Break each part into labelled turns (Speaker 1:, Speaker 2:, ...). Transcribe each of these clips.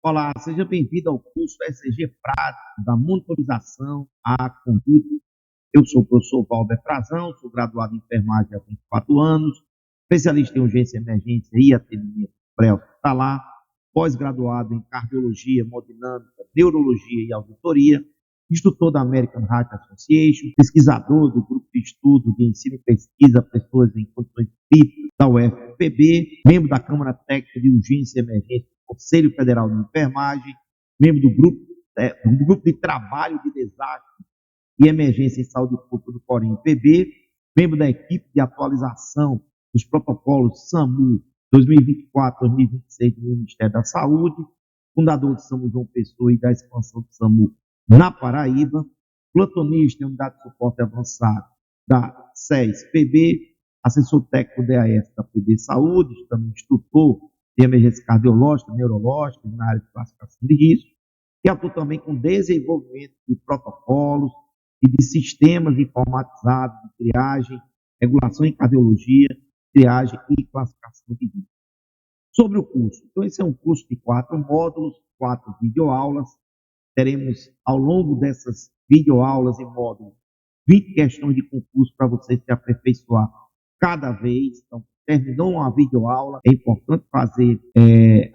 Speaker 1: Olá, seja bem-vindo ao curso ECG Prático da Monitorização à Conduta. Eu sou o professor Valber Frazão, sou graduado em enfermagem há 24 anos, especialista em urgência e emergência e atendimento pré-hospitalar, pós-graduado em cardiologia, hemodinâmica, neurologia e auditoria, instrutor da American Heart Association, pesquisador do grupo de estudo de ensino e pesquisa a pessoas em condições críticas da UFPB, membro da Câmara Técnica de Urgência e Emergência do Conselho Federal de Enfermagem, membro do grupo de trabalho de desastre e emergência em saúde pública do COREM-PB, membro da equipe de atualização dos protocolos SAMU 2024-2026 do Ministério da Saúde, fundador do SAMU João Pessoa e da expansão do SAMU na Paraíba, plantonista em unidade de suporte avançado da SES-PB, assessor técnico DAS da PB Saúde, também instrutor de emergência cardiológica, neurológica, na área de classificação de risco, e atua também com desenvolvimento de protocolos e de sistemas informatizados de triagem, regulação em cardiologia, triagem e classificação de risco. Sobre o curso, então esse é um curso de 4 módulos, 4 videoaulas. Teremos, ao longo dessas videoaulas e módulos, 20 questões de concurso para você se aperfeiçoar cada vez. Então, terminou uma videoaula, é importante fazer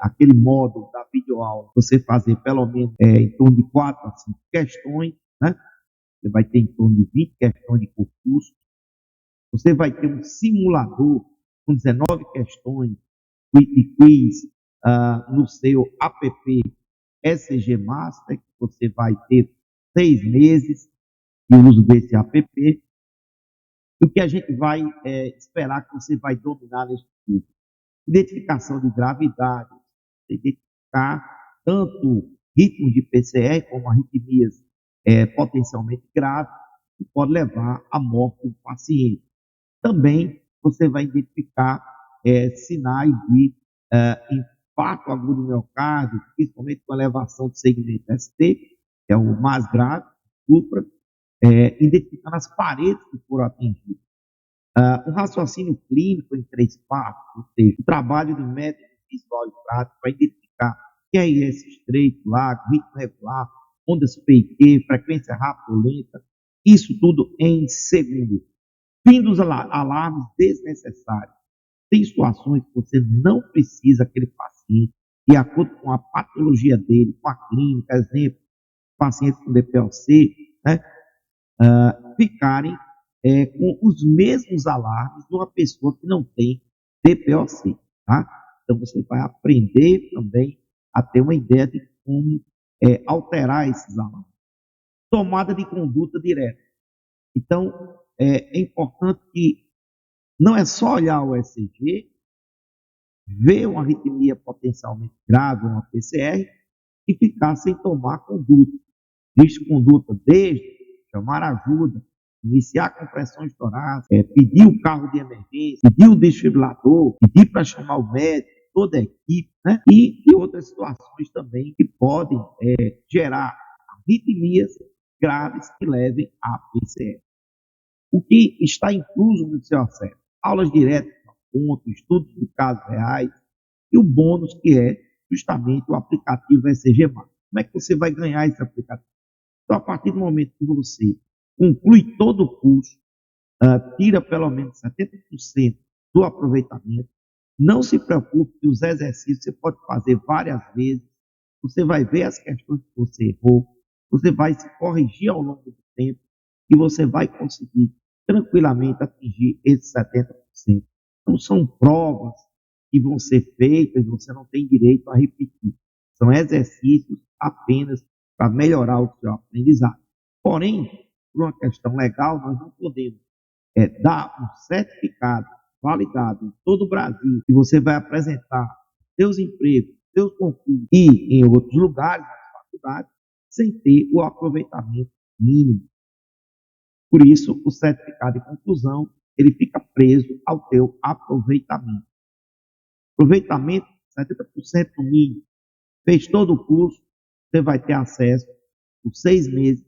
Speaker 1: aquele módulo da videoaula, você fazer pelo menos em torno de 4 a 5 questões, né? Você vai ter em torno de 20 questões de concurso. Você vai ter um simulador com 19 questões de quiz no seu app ECG Master, que você vai ter 6 meses de uso desse app. E o que a gente vai esperar que você vai dominar neste curso? Identificação de gravidade, identificar tanto ritmos de PCR como arritmias potencialmente graves, que pode levar à morte do paciente. Também você vai identificar sinais de infarto agudo do miocárdio, principalmente com elevação de segmento ST, que é o mais grave, supra, identificando as paredes que foram atingidas. Um raciocínio clínico em 3 passos, ou seja, o trabalho de método visual e prático para identificar QRS estreito, largo, ritmo regular, ondas PIQ, frequência rápida ou lenta, isso tudo em segundos. Fim dos alarmes desnecessários. Tem situações que você não precisa aquele paciente, de acordo com a patologia dele, com a clínica, exemplo, pacientes com DPOC, né, ficarem com os mesmos alarmes de uma pessoa que não tem DPOC, tá? Então, você vai aprender também a ter uma ideia de como alterar esses alarmes. Tomada de conduta direta. Então, é importante que não é só olhar o ECG, ver uma arritmia potencialmente grave, uma PCR, e ficar sem tomar conduta. Conduta desde chamar ajuda, iniciar compressões torácicas, pedir o carro de emergência, pedir o desfibrilador, pedir para chamar o médico, toda a equipe, né? E outras situações também que podem gerar arritmias graves que levem à PCR. O que está incluso no seu acesso? Aulas diretas ao ponto, estudos de casos reais e o bônus que é justamente o aplicativo ECG+. Como é que você vai ganhar esse aplicativo? Então, a partir do momento que você conclui todo o curso, tira pelo menos 70% do aproveitamento, não se preocupe que os exercícios você pode fazer várias vezes, você vai ver as questões que você errou, você vai se corrigir ao longo do tempo e você vai conseguir tranquilamente atingir esses 70%. Não são provas que vão ser feitas, você não tem direito a repetir. São exercícios apenas para melhorar o seu aprendizado. Porém, por uma questão legal, nós não podemos dar um certificado validado em todo o Brasil, que você vai apresentar seus empregos, seus concursos e em outros lugares, nas faculdades, sem ter o aproveitamento mínimo. Por isso, o certificado de conclusão, ele fica preso ao teu aproveitamento. Aproveitamento, 70% no mínimo. Fez todo o curso, você vai ter acesso por 6 meses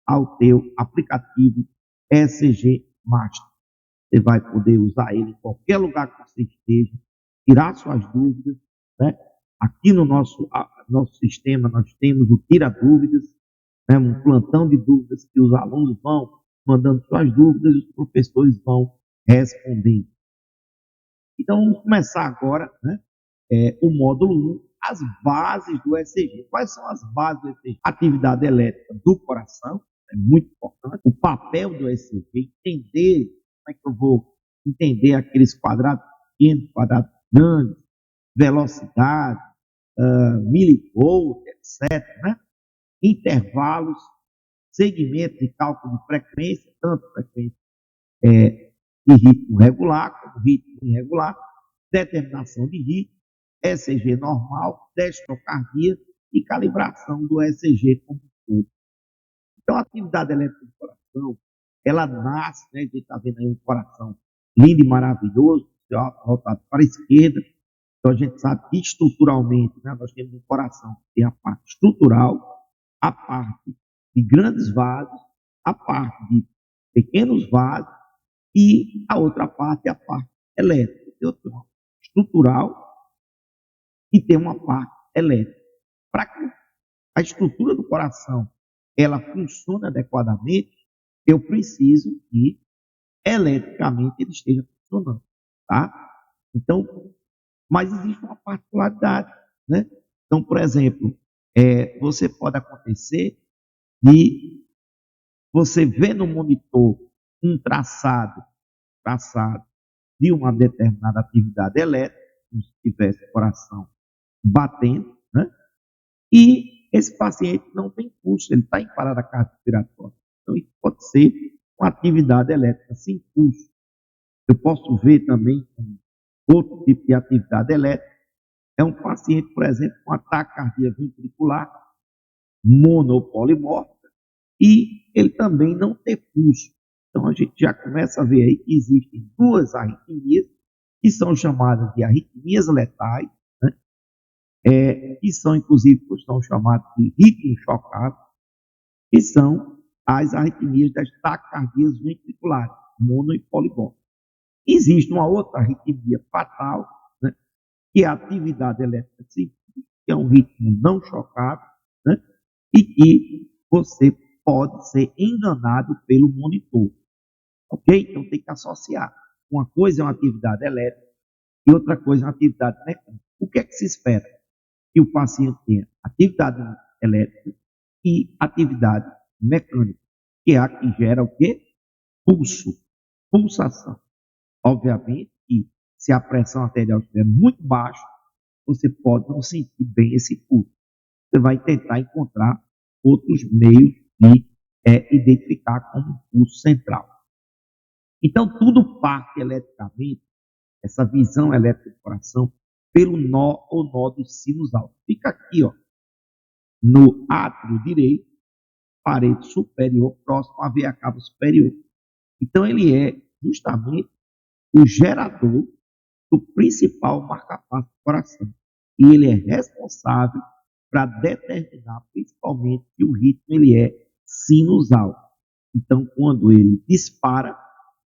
Speaker 1: ao teu aplicativo ECG Master. Você vai poder usar ele em qualquer lugar que você esteja, tirar suas dúvidas, né? Aqui no nosso sistema, nós temos o Tira Dúvidas, né, um plantão de dúvidas que os alunos vão mandando suas dúvidas e os professores vão respondendo. Então, vamos começar agora, né, o módulo 1, as bases do ECG. Quais são as bases do ECG? Atividade elétrica do coração, é muito importante. O papel do ECG, entender como é que eu vou entender aqueles quadrados pequenos, quadrados grandes, velocidade, milivolt, etc., né? Intervalos, segmentos de cálculo de frequência, tanto frequência de ritmo regular como ritmo irregular, determinação de ritmo, ECG normal, dextrocardia e calibração do ECG como um todo. Então, a atividade elétrica do coração, ela nasce, né, a gente está vendo aí um coração lindo e maravilhoso, voltado para a esquerda. Então, a gente sabe que estruturalmente, né, nós temos um coração que tem a parte estrutural, a parte de grandes vasos, a parte de pequenos vasos e a outra parte é a parte elétrica. Tem outra estrutural e tem uma parte elétrica. Para que a estrutura do coração ela funcione adequadamente, eu preciso que eletricamente ele esteja funcionando, tá? Então, mas existe uma particularidade, né? Então, por exemplo, você pode acontecer de você ver no monitor um traçado de uma determinada atividade elétrica, como se tivesse o coração batendo, né? E esse paciente não tem pulso, ele está em parada cardiorrespiratória. Então, isso pode ser uma atividade elétrica sem pulso. Eu posso ver também outro tipo de atividade elétrica. É um paciente, por exemplo, com ataque cardíaco ventricular, monopolimórfica, e ele também não tem pulso. Então, a gente já começa a ver aí que existem duas arritmias, que são chamadas de arritmias letais, né? Que são, inclusive, são chamadas de ritmo chocado, que são as arritmias das taquicardias ventriculares, mono e polimórficas. Existe uma outra arritmia fatal, né, que é a atividade elétrica simples, que é um ritmo não chocado, né, e que você pode ser enganado pelo monitor. Ok? Então tem que associar. Uma coisa é uma atividade elétrica e outra coisa é uma atividade mecânica. O que é que se espera? Que o paciente tenha atividade elétrica e atividade mecânica, que é a que gera o quê? Pulso, pulsação. Obviamente que se a pressão arterial estiver muito baixa, você pode não sentir bem esse pulso. Você vai tentar encontrar outros meios de identificar como pulso central. Então, tudo parte eletricamente, essa visão elétrica do coração, pelo nó ou nódo sinusal. Fica aqui, ó, no átrio direito, parede superior, próximo à veia cava superior. Então, ele é justamente o gerador do principal marcapasso do coração. E ele é responsável para determinar, principalmente, que o ritmo ele é sinusal. Então, quando ele dispara,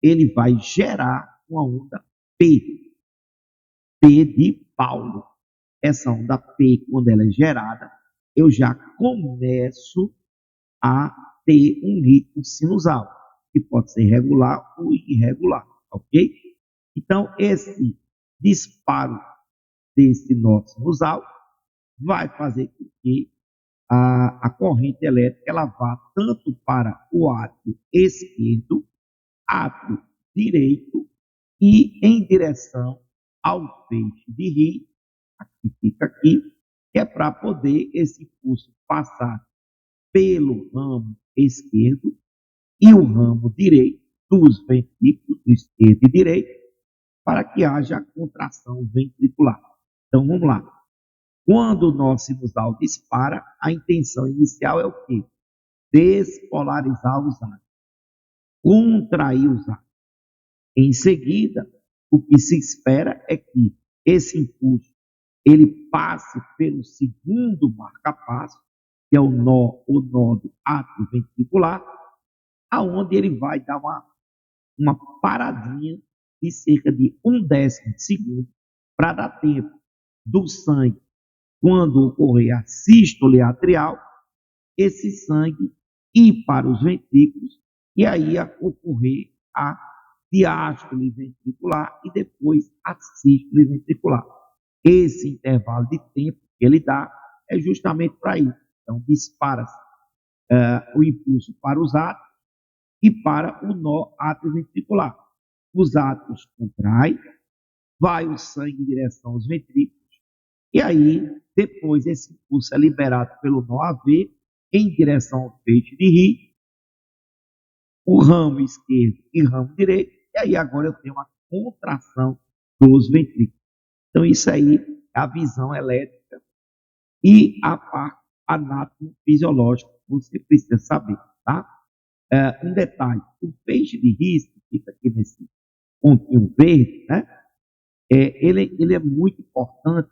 Speaker 1: ele vai gerar uma onda P, P de Paulo. Essa onda P, quando ela é gerada, eu já começo a ter um ritmo sinusal, que pode ser regular ou irregular, ok? Então, esse disparo desse nó sinusal vai fazer com que a corrente elétrica ela vá tanto para o átrio esquerdo, átrio direito e em direção ao feixe de rim, que fica aqui, que é para poder esse impulso passar pelo ramo esquerdo e o ramo direito dos ventrículos, esquerdo e direito, para que haja contração ventricular. Então, vamos lá. Quando o nó sinusal dispara, a intenção inicial é o quê? Despolarizar os átomos, contrair os átomos. Em seguida, o que se espera é que esse impulso ele passe pelo segundo marcapasso, que é o nó, o nódo atrioventricular, aonde ele vai dar uma paradinha de cerca de 1/10 de segundo para dar tempo do sangue quando ocorrer a sístole atrial, esse sangue ir para os ventrículos e aí ocorrer a diástole ventricular e depois a sístole ventricular. Esse intervalo de tempo que ele dá é justamente para isso. Então, dispara-se o impulso para os átrios e para o nó atrioventricular. Os átrios contraem, vai o sangue em direção aos ventrículos, e aí, depois, esse impulso é liberado pelo nó AV em direção ao feixe de rim, o ramo esquerdo e ramo direito, e aí agora eu tenho uma contração dos ventrículos. Então, isso aí é a visão elétrica e a parte anatomofisiológica que você precisa saber, tá? Um detalhe, o feixe de rim, que fica aqui nesse pontinho verde, né? Ele é muito importante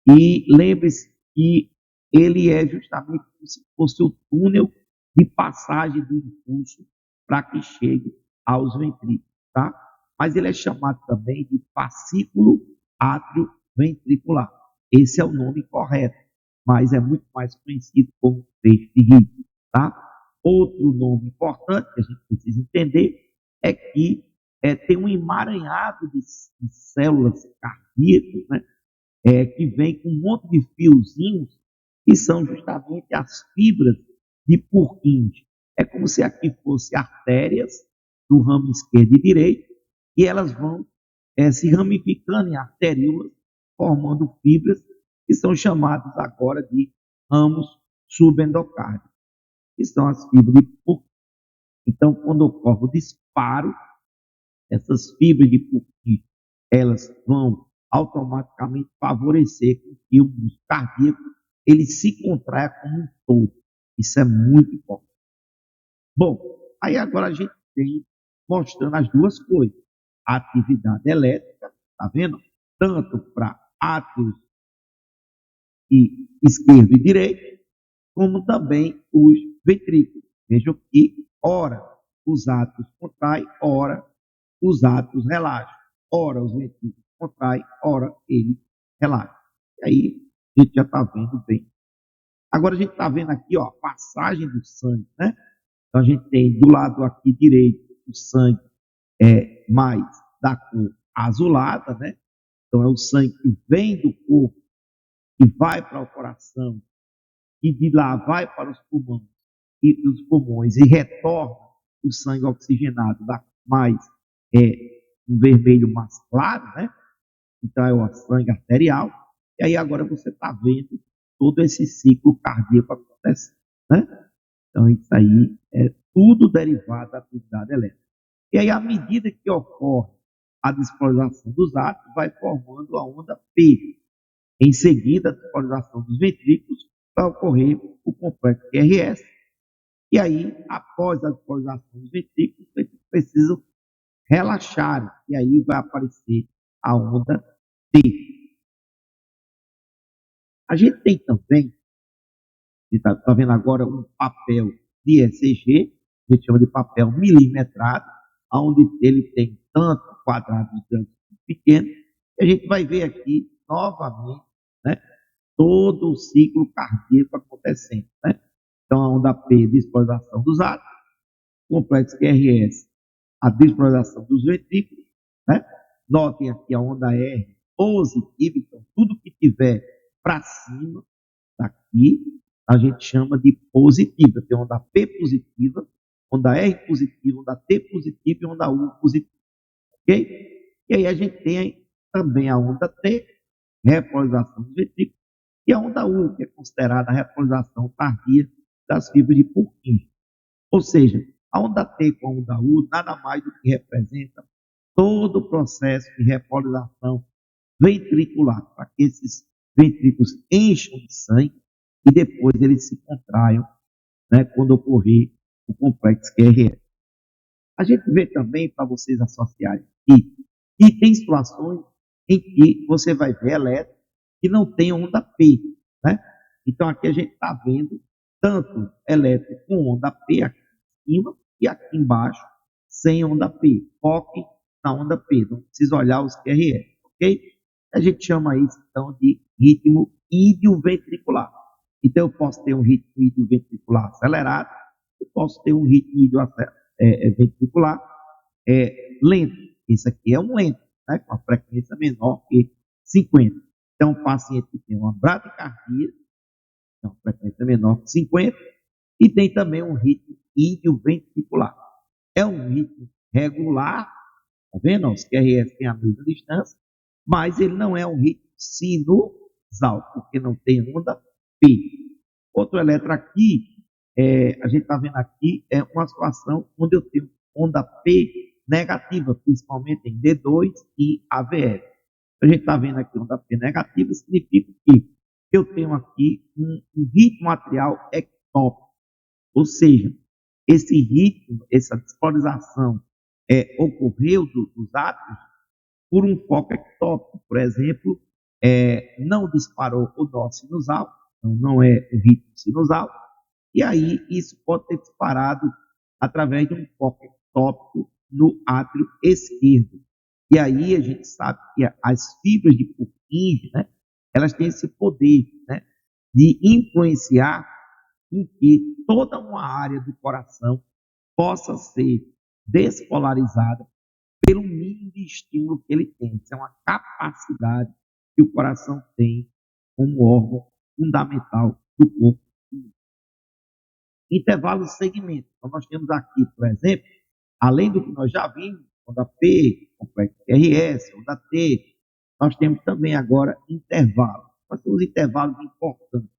Speaker 1: e lembre-se que ele é justamente como se fosse o túnel de passagem do impulso para que chegue aos ventrículos, tá? Mas ele é chamado também de fascículo atrioventricular. Esse é o nome correto, mas é muito mais conhecido como feixe de rim, tá? Outro nome importante que a gente precisa entender é que tem um emaranhado de células cardíacas, né? Que vem com um monte de fiozinhos que são justamente as fibras de Purkinje. É como se aqui fossem artérias do ramo esquerdo e direito e elas vão se ramificando em arteríolas, formando fibras que são chamadas agora de ramos subendocárdios, que são as fibras de Purkinje. Então, quando ocorre o disparo, essas fibras de Purkinje, elas vão automaticamente favorecer que o músculo cardíaco ele se contraia como um todo. Isso é muito importante. Bom, aí agora a gente tem mostrando as duas coisas. A atividade elétrica, tá vendo? Tanto para átrios e esquerdo e direito, como também os ventrículos. Vejam que, ora, os átrios contraem, ora, os átrios relaxam. Ora, os ventrículos contraem, ora, eles relaxam. E aí, a gente já está vendo bem. Agora, a gente está vendo aqui, ó, a passagem do sangue, né? Então, a gente tem do lado aqui direito o sangue mais da cor azulada, né? Então, é o sangue que vem do corpo e vai para o coração e de lá vai para os pulmões e retorna o sangue oxigenado da mais um vermelho mais claro, né? Então é o sangue arterial. E aí agora você está vendo todo esse ciclo cardíaco acontecendo, né? Então isso aí é tudo derivado da atividade elétrica. E aí à medida que ocorre a despolarização dos átomos, vai formando a onda P. Em seguida, a despolarização dos ventrículos, vai ocorrer o complexo QRS. E aí, após a despolarização dos ventrículos, eles precisam relaxar. E aí vai aparecer a onda T. A gente tem também, você está vendo agora um papel de ECG, a gente chama de papel milimetrado, onde ele tem tanto quadrado grande quanto pequeno. E a gente vai ver aqui novamente, né, todo o ciclo cardíaco acontecendo, né? Então, a onda P, despolarização dos átomos, complexo QRS, a despolarização dos ventrículos, né? Notem aqui a onda R positiva, então tudo que tiver para cima daqui, a gente chama de positiva. Tem onda P positiva, onda R positiva, onda T positiva e onda U positiva, ok? E aí a gente tem também a onda T, repolarização dos ventrículos, e a onda U, que é considerada a repolarização tardia das fibras de Purkinje. Ou seja, a onda T com a onda U nada mais do que representa todo o processo de repolarização ventricular, para que esses ventrículos encham de sangue e depois eles se contraiam, né, quando ocorrer o complexo QRS. A gente vê também, para vocês associarem que tem situações em que você vai ver elétrico que não tem onda P, né? Então aqui a gente está vendo tanto elétrico com onda P aqui em cima e aqui embaixo sem onda P. Foque na onda P, não precisa olhar os QRS, ok? A gente chama isso, então, de ritmo idioventricular. Então, eu posso ter um ritmo idioventricular acelerado, eu posso ter um ritmo idioventricular lento. Esse aqui é um lento, né, com a frequência menor que 50. Então, o paciente que tem uma bradicardia, uma frequência menor que 50, e tem também um ritmo idioventricular. É um ritmo regular, tá vendo? Os QRS têm a mesma distância, mas ele não é um ritmo sinusal, porque não tem onda P. Outro eletro aqui, a gente está vendo aqui, é uma situação onde eu tenho onda P negativa, principalmente em D2 e AVL. A gente está vendo aqui onda P negativa, significa que eu tenho aqui um ritmo atrial ectópico, ou seja, esse ritmo, essa despolarização ocorreu dos átomos por um foco ectópico, por exemplo, não disparou o nó sinusal, então não é o ritmo sinusal, e aí isso pode ter disparado através de um foco ectópico no átrio esquerdo. E aí a gente sabe que as fibras de Purkinje, né, elas têm esse poder, né, de influenciar em que toda uma área do coração possa ser despolarizada pelo mínimo de estímulo que ele tem. Isso é uma capacidade que o coração tem como órgão fundamental do corpo. Intervalo de segmento. Então, nós temos aqui, por exemplo, além do que nós já vimos, onda P, complexo QRS, onda T, nós temos também agora intervalo. Nós temos intervalos importantes.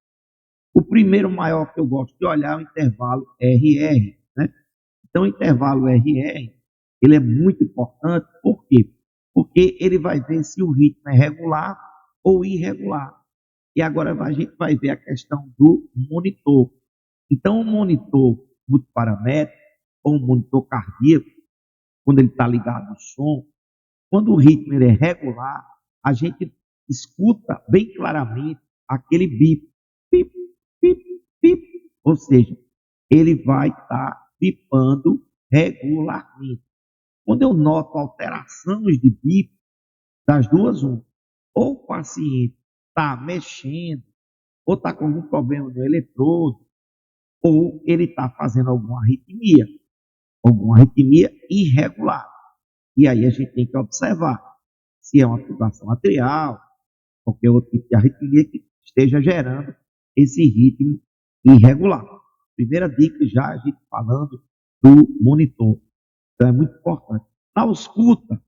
Speaker 1: O primeiro maior que eu gosto de olhar é o intervalo RR, né? Então, o intervalo RR, ele é muito importante, por quê? Porque ele vai ver se o ritmo é regular ou irregular. E agora a gente vai ver a questão do monitor. Então, o monitor multiparamétrico ou um monitor cardíaco, quando ele está ligado no som, quando o ritmo ele é regular, a gente escuta bem claramente aquele bip, bip, bip, bip. Ou seja, ele vai estar bipando regularmente. Quando eu noto alterações de bip, das duas, ou o paciente está mexendo, ou está com algum problema no eletrodo, ou ele está fazendo alguma arritmia irregular. E aí a gente tem que observar se é uma fibrilação atrial, qualquer outro tipo de arritmia que esteja gerando esse ritmo irregular. Primeira dica já a gente falando do monitor. Então é muito importante. Na ausculta,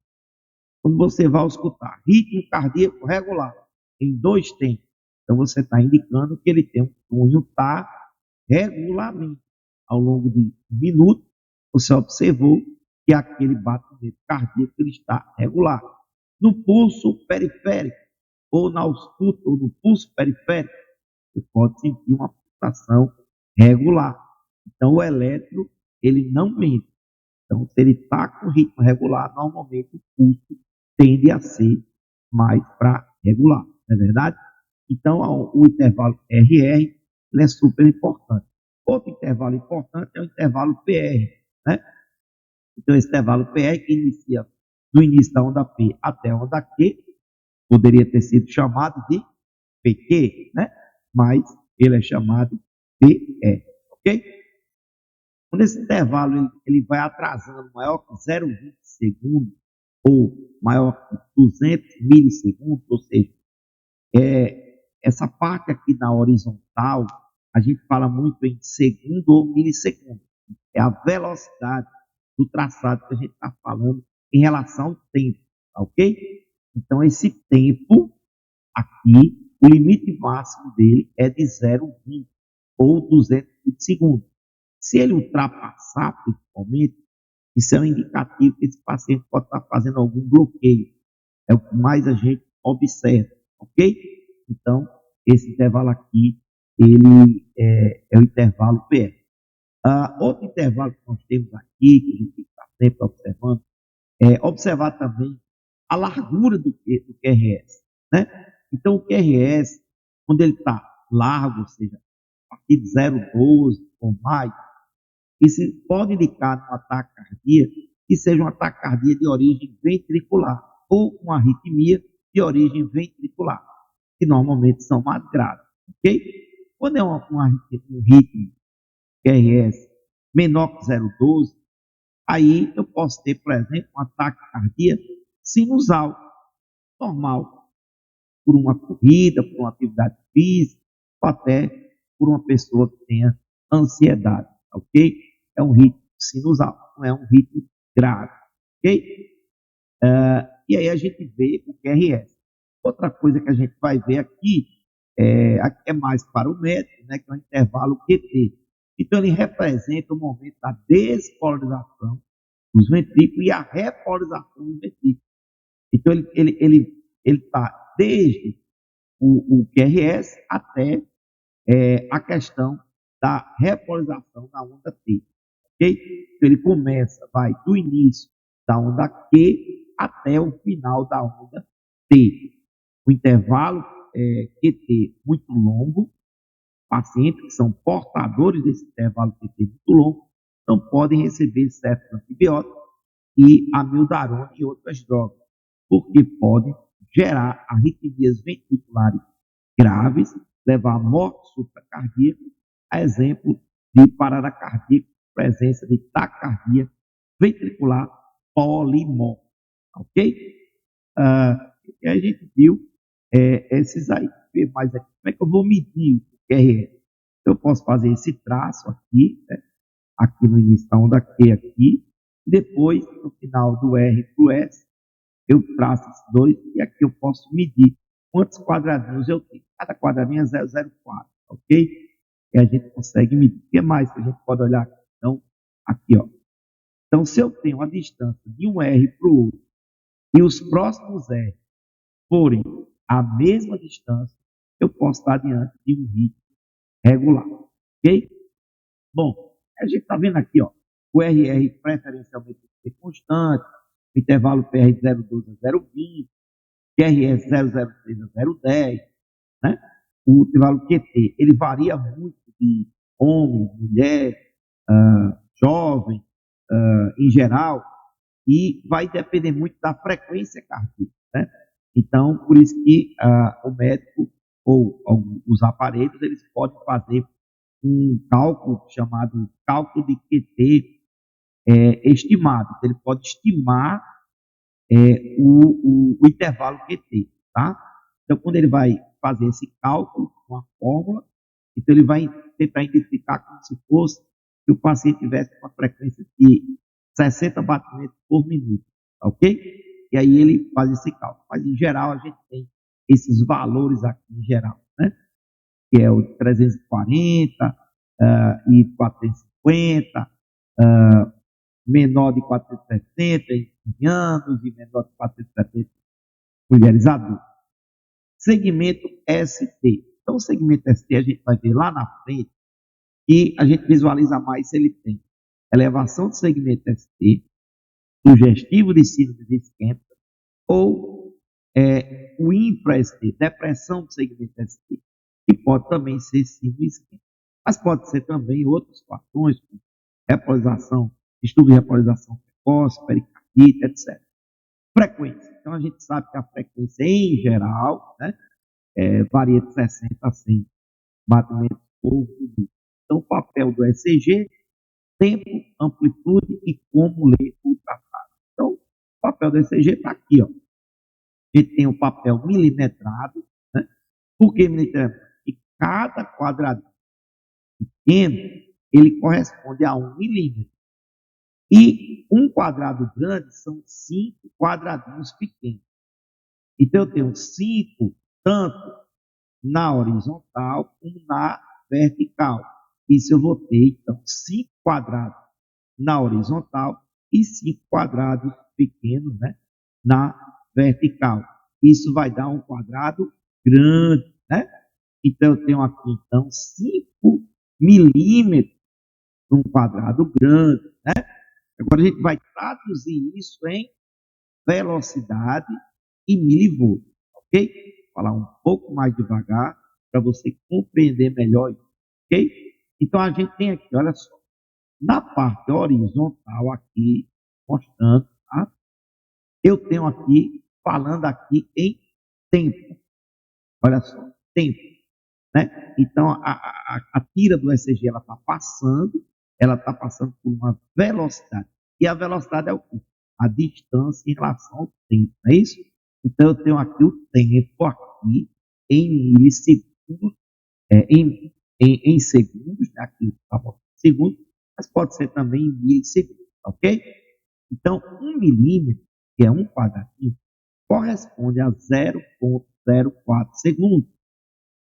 Speaker 1: quando você vai auscultar ritmo cardíaco regular em 2 tempos, então você está indicando que ele tem um sonho tá regularmente. Ao longo de 1 minuto, você observou que aquele batimento cardíaco ele está regular. No pulso periférico, ou na ausculta, ou no pulso periférico, você pode sentir uma pulsação regular. Então, o eletro, ele não mente. Então, se ele está com ritmo regular, normalmente o pulso tende a ser mais para regular, não é verdade? Então, o intervalo RR ele é super importante. Outro intervalo importante é o intervalo PR, né? Então, esse intervalo PR que inicia no início da onda P até a onda Q, poderia ter sido chamado de PQ, né? Mas ele é chamado PR, ok? Quando esse intervalo ele vai atrasando maior que 0,20 segundos ou maior que 200 milissegundos, ou seja, essa parte aqui na horizontal, a gente fala muito em segundo ou milissegundo. É a velocidade do traçado que a gente está falando em relação ao tempo, tá ok? Então, esse tempo aqui, o limite máximo dele é de 0,20 ou 220 segundos. Se ele ultrapassar, principalmente, isso é um indicativo que esse paciente pode estar fazendo algum bloqueio. É o que mais a gente observa, ok? Então, esse intervalo aqui, ele é o intervalo PR. Outro intervalo que nós temos aqui, que a gente tem que estar sempre observando, é observar também a largura do QRS, né? Então, o QRS, quando ele está largo, ou seja, a partir de 0,12 ou mais, isso pode indicar um ataque cardíaco que seja um ataque cardíaco de origem ventricular ou uma arritmia de origem ventricular, que normalmente são mais graves, ok? Quando é um ritmo QRS menor que 0,12, aí eu posso ter, por exemplo, um ataque cardíaco sinusal, normal, por uma corrida, por uma atividade física, ou até por uma pessoa que tenha ansiedade, ok? É um ritmo sinusal, não é um ritmo grave, ok? E aí a gente vê o QRS. Outra coisa que a gente vai ver aqui é mais para o médico, né, que é o intervalo QT. Então, ele representa o momento da despolarização dos ventrículos e a repolarização dos ventrículos. Então, ele está desde o QRS até a questão da repolarização da onda T. Okay? Então, ele vai do início da onda Q até o final da onda T. O intervalo QT muito longo, pacientes que são portadores desse intervalo QT muito longo não podem receber certos antibióticos e amiodarona e outras drogas, porque podem gerar arritmias ventriculares graves, levar à morte supracardíaca, a exemplo de parada cardíaca, presença de taquicardia ventricular polimórfica, ok? E a gente viu esses aí. Mas como é que eu vou medir o QRS? Eu posso fazer esse traço aqui, né? Aqui no início da onda Q aqui, depois, no final do R para o S, eu traço esses dois e aqui eu posso medir quantos quadradinhos eu tenho. Cada quadradinho é 0,04, ok? E a gente consegue medir. O que mais que a gente pode olhar aqui? Então, aqui, ó. Então, se eu tenho a distância de um R para o outro e os próximos R forem a mesma distância, eu posso estar diante de um ritmo regular, ok? Bom, a gente está vendo aqui, ó, o RR preferencialmente tem que ser constante, o intervalo PR de 0,12 a 0,20, QRS 0,03 a 0,10, né? O intervalo QT, ele varia muito de homem, mulher, jovem, em geral, e vai depender muito da frequência cardíaca, né? Então, por isso que o médico ou os aparelhos, eles podem fazer um cálculo chamado cálculo de QT estimado. Ele pode estimar o intervalo QT, tá? Então, quando ele vai fazer esse cálculo com a fórmula, então ele vai tentar identificar como se fosse que o paciente tivesse uma frequência de 60 batimentos por minuto, ok? E aí ele faz esse cálculo. Mas, em geral, a gente tem esses valores aqui, em geral, né? Que é o 340 e 450, menor de 470 em anos e menor de 470 mulheres adultas. Segmento ST. Então, o segmento ST a gente vai ver lá na frente e a gente visualiza mais se ele tem elevação do segmento ST, sugestivo de síndrome de isquemia, ou o infra-ST, depressão do segmento ST, que pode também ser síndrome isquêmica. Mas pode ser também outros fatores, como repolarização, estudo de repolarização precoce, pericardite, etc. Frequência. Então, a gente sabe que a frequência, em geral, né, varia de 60 a 100 batimentos por minuto. Então, o papel do ECG, tempo, amplitude e como ler o tratado. Então, o papel do ECG está aqui, ó. A gente tem o papel milimetrado, né? Por que milimetrado? E cada quadradinho pequeno, ele corresponde a 1 milímetro. E um quadrado grande são 5 quadradinhos pequenos. Então, eu tenho 5, tanto na horizontal como na vertical. Isso eu vou ter, então, 5 quadrados na horizontal e 5 quadrados pequenos, né, na vertical. Isso vai dar um quadrado grande, né? Então, eu tenho aqui, então, 5 milímetros num quadrado grande, né? Agora, a gente vai traduzir isso em velocidade e milivolts, ok? Vou falar um pouco mais devagar para você compreender melhor isso, ok? Então, a gente tem aqui, olha só, na parte horizontal aqui, mostrando, tá? Eu tenho aqui, falando aqui em tempo. Olha só, tempo, né? Então, a tira do ECG, ela está passando por uma velocidade. E a velocidade é o quê? A distância em relação ao tempo, não é isso? Então, eu tenho aqui o tempo aqui em milissegundos, em segundos, né? Aqui está segundos, mas pode ser também em milissegundos, ok? Então, 1 milímetro, que é um quadradinho, corresponde a 0,04 segundos,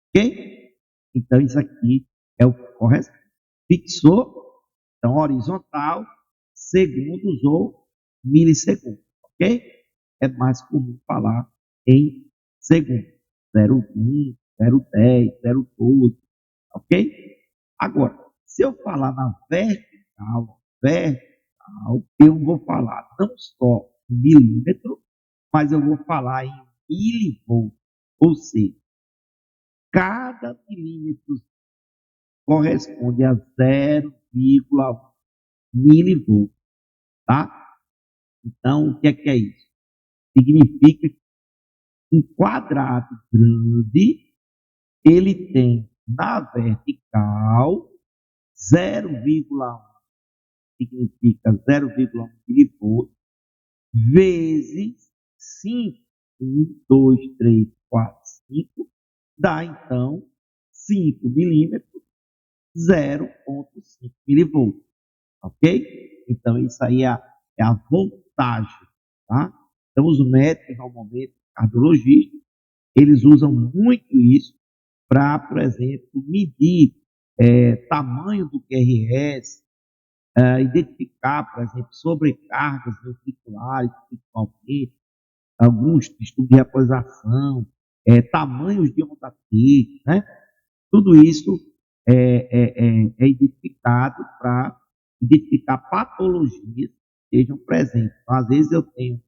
Speaker 1: ok? Então, isso aqui é o que corresponde. Fixou? Então, horizontal, segundos ou milissegundos, ok? É mais comum falar em segundos. 0,1, 0,10, 0,12, ok? Agora, se eu falar na vertical, eu vou falar não só em milímetro, mas eu vou falar em milivolts, ou seja, cada milímetro corresponde a 0,1 milivolts, tá? Então, o que é isso? Significa que um quadrado grande, ele tem na vertical 0,1, significa 0,1 milivolts, vezes 5, 1, 2, 3, 4, 5, dá então 5 milímetros, 0,5 milivolts, ok? Então, isso aí é a voltagem, tá? Então, os médicos, normalmente, cardiologistas, eles usam muito isso para, por exemplo, medir tamanho do QRS, identificar, por exemplo, sobrecargas ventriculares, principalmente, alguns estudos de reposição, tamanhos de onda T, né? Tudo isso é identificado para identificar patologias que estejam presentes. Então, às vezes eu tenho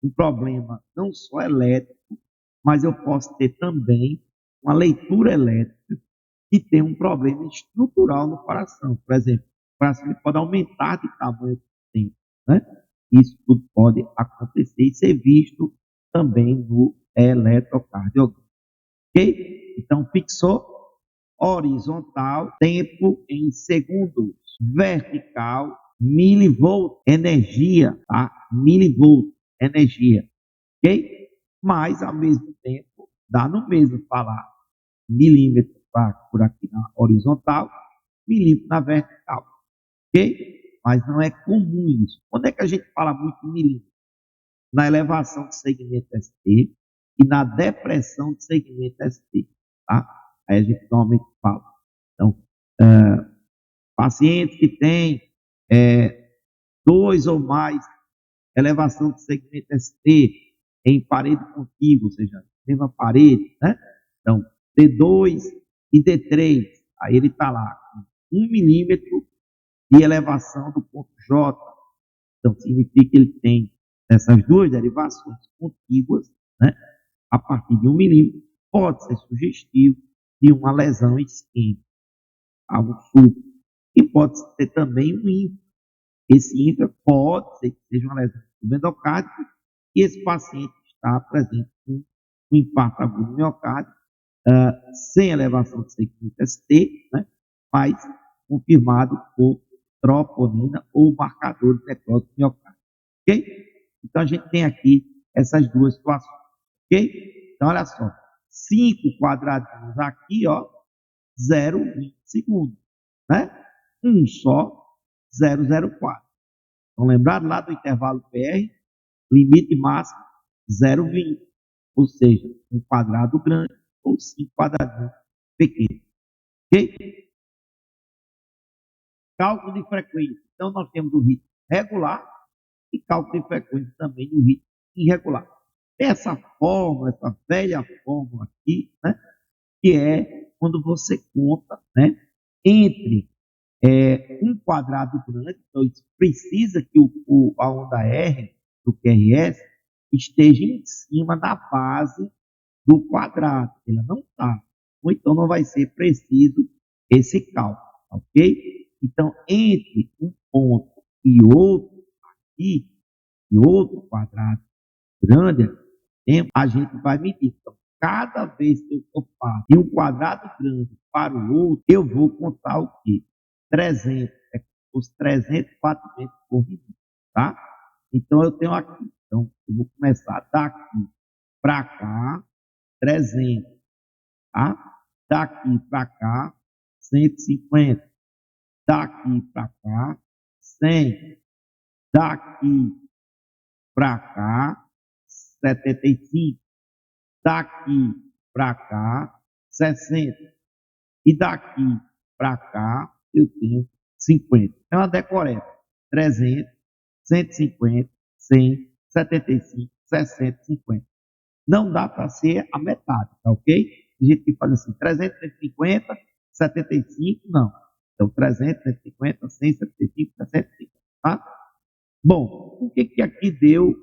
Speaker 1: um problema não só elétrico, mas eu posso ter também uma leitura elétrica que tem um problema estrutural no coração. Por exemplo, o coração pode aumentar de tamanho com o tempo, né? Isso tudo pode acontecer e ser visto também no eletrocardiograma. Ok? Então, fixou. Horizontal, tempo em segundos. Vertical, milivolt, energia, tá? Milivolt, energia. Ok? Mas, ao mesmo tempo, dá no mesmo falar milímetro por aqui na horizontal, milímetro na vertical, ok? Mas não é comum isso. Quando é que a gente fala muito em milímetro? Na elevação do segmento ST e na depressão do segmento ST, tá? Aí a gente normalmente fala. Então, paciente que tem 2 ou mais elevação do segmento ST em parede contígua, ou seja, mesma parede, né? Então, D2 e D3, aí ele está lá, com 1 milímetro de elevação do ponto J. Então, significa que ele tem essas duas derivações contíguas, né? A partir de 1 milímetro, pode ser sugestivo de uma lesão isquêmica, algo súbito. E pode ter também um ínfaro. Esse ínfaro pode ser que seja uma lesão endocárdica e esse paciente está presente com um infarto agudo do miocárdio, sem elevação de segmento ST, né, mas confirmado por troponina ou marcador de necrose do miocárdio. Ok? Então, a gente tem aqui essas duas situações. Ok? Então, olha só. 5 quadradinhos aqui, ó, 0,20 segundos. Né? Um só, 0,04. Então, lembrado lá do intervalo PR, limite máximo 0,20. Ou seja, um quadrado grande ou 5 quadradinhos pequenos. Ok? Cálculo de frequência. Então, nós temos o ritmo regular e cálculo de frequência também no ritmo irregular. Essa fórmula, essa velha fórmula aqui, né, que é quando você conta, né, entre um quadrado grande, então isso precisa que a onda R do QRS esteja em cima da base do quadrado. Ela não está. Ou então não vai ser preciso esse cálculo, ok? Então, entre um ponto e outro aqui, e outro quadrado grande, a gente vai medir. Então, cada vez que eu passo de um quadrado grande para o outro, eu vou contar o quê? 300, os 300 batimentos por minuto, tá? Então, eu tenho aqui. Então, eu vou começar daqui para cá, 300, tá? Daqui para cá, 150. Daqui para cá, 100. Daqui para cá, 75. Daqui para cá, 60. E daqui para cá, eu tenho 50. É uma decoreba. 300, 150, 100, 75, 60, 50. Não dá para ser a metade, tá ok? A gente que faz assim, 300, 150, 75, não. Então, 300, 150, 100, 75, 60, 50, tá? Bom, por que que aqui deu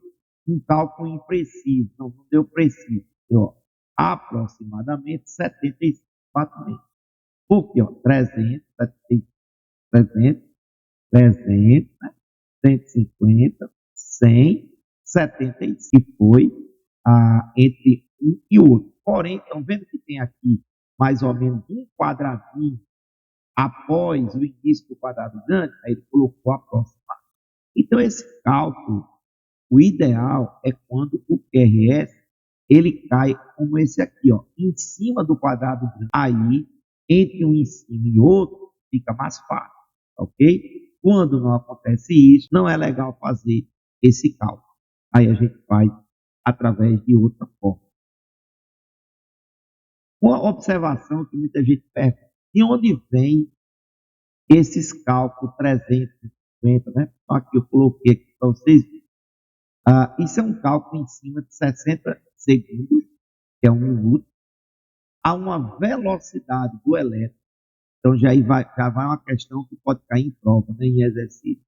Speaker 1: um cálculo impreciso? Não deu preciso. Deu, ó, aproximadamente 75 batimentos. Por quê? Ó, 300, 300, 300, né? 150, 100, 75. E foi entre um e outro. Porém, estão vendo que tem aqui mais ou menos um quadradinho após o início do quadrado grande? Aí ele colocou a próxima. Então, esse cálculo, o ideal é quando o QRS ele cai como esse aqui, ó, em cima do quadrado grande. Aí, entre um em cima e outro, fica mais fácil, ok? Quando não acontece isso, não é legal fazer esse cálculo. Aí a gente faz através de outra forma. Uma observação que muita gente pergunta, de onde vem esses cálculos 350, né? Então, aqui eu coloquei aqui para vocês verem. Isso é um cálculo em cima de 60 segundos, que é um minuto, a uma velocidade do elétron. Então, já vai uma questão que pode cair em prova, né, em exercício.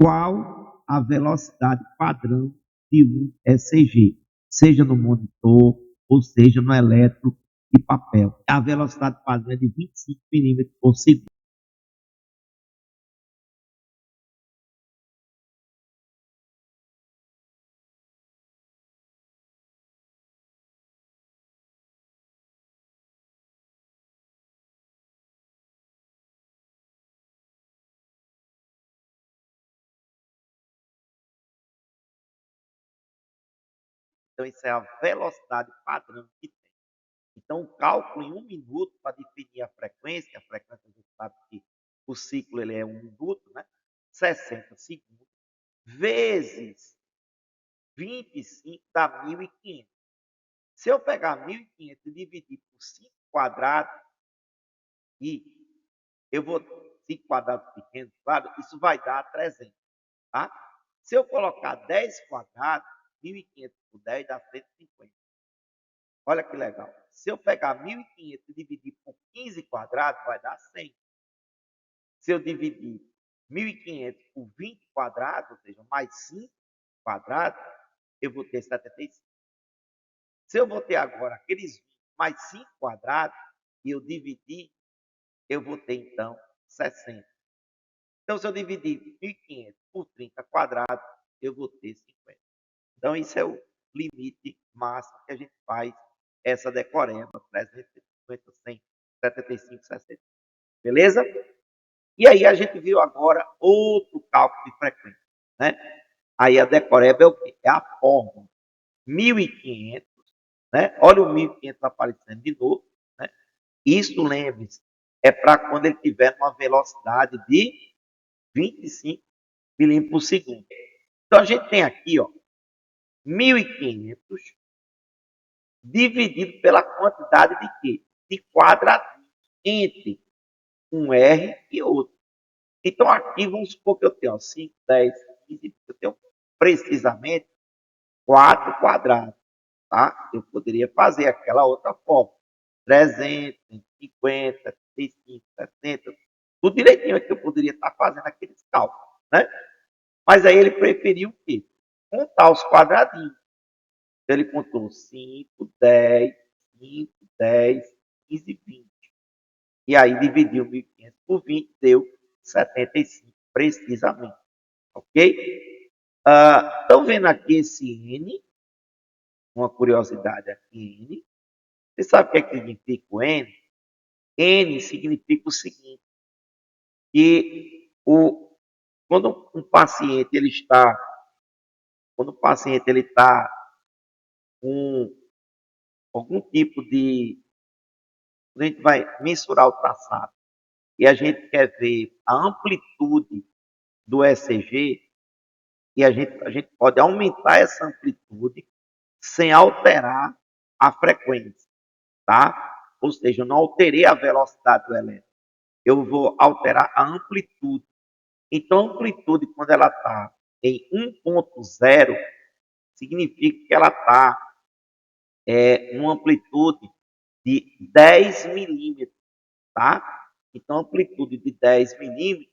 Speaker 1: Qual a velocidade padrão de um ECG? Seja no monitor, ou seja no eletro de papel. A velocidade padrão é de 25 milímetros por segundo. Então, isso é a velocidade padrão que tem. Então, o cálculo em um minuto para definir a frequência a gente sabe que o ciclo ele é um minuto, né? 60 segundos, vezes 25 dá 1.500. Se eu pegar 1.500 e dividir por 5 quadrados, e eu vou 5 quadrados pequenos, claro, isso vai dar 300, tá? Se eu colocar 10 quadrados, 1.500 por 10 dá 150. Olha que legal. Se eu pegar 1.500 e dividir por 15 quadrados, vai dar 100. Se eu dividir 1.500 por 20 quadrados, ou seja, mais 5 quadrados, eu vou ter 75. Se eu vou ter agora aqueles 20 mais 5 quadrados, e eu dividir, eu vou ter então 60. Então, se eu dividir 1.500 por 30 quadrados, eu vou ter 50. Então, isso é o limite máximo que a gente faz essa decoreba, 350, 100, 75, 60. Beleza? E aí a gente viu agora outro cálculo de frequência, né? Aí a decoreba é o quê? É a fórmula 1.500, né? Olha o 1.500 aparecendo de novo, né? Isso, lembre-se, é para quando ele tiver uma velocidade de 25 milímetros por segundo. Então a gente tem aqui, ó, 1.500 dividido pela quantidade de quê? De quadradinhos entre um R e outro. Então, aqui, vamos supor que eu tenho 5, 10, 15, eu tenho precisamente 4 quadrados, tá? Eu poderia fazer aquela outra forma. 300, 150, 35, 60, tudo direitinho é que eu poderia estar fazendo aqueles cálculos, né? Mas aí ele preferiu o quê? Contar os quadradinhos. Então, ele contou 5, 10, 5, 10, 15, 20. E aí dividiu 1.500 por 20, deu 75, precisamente. Ok? Estão vendo aqui esse N? uma curiosidade aqui, N. Você sabe o que é que significa o N? N significa o seguinte, que quando um paciente ele está, quando o paciente ele está com algum tipo de, quando a gente vai mensurar o traçado e a gente quer ver a amplitude do ECG, e a gente pode aumentar essa amplitude sem alterar a frequência, tá? Ou seja, eu não alterei a velocidade do elétron, eu vou alterar a amplitude. Então, a amplitude, quando ela está em 1.0, significa que ela está numa amplitude de 10 milímetros, tá? Então, amplitude de 10 milímetros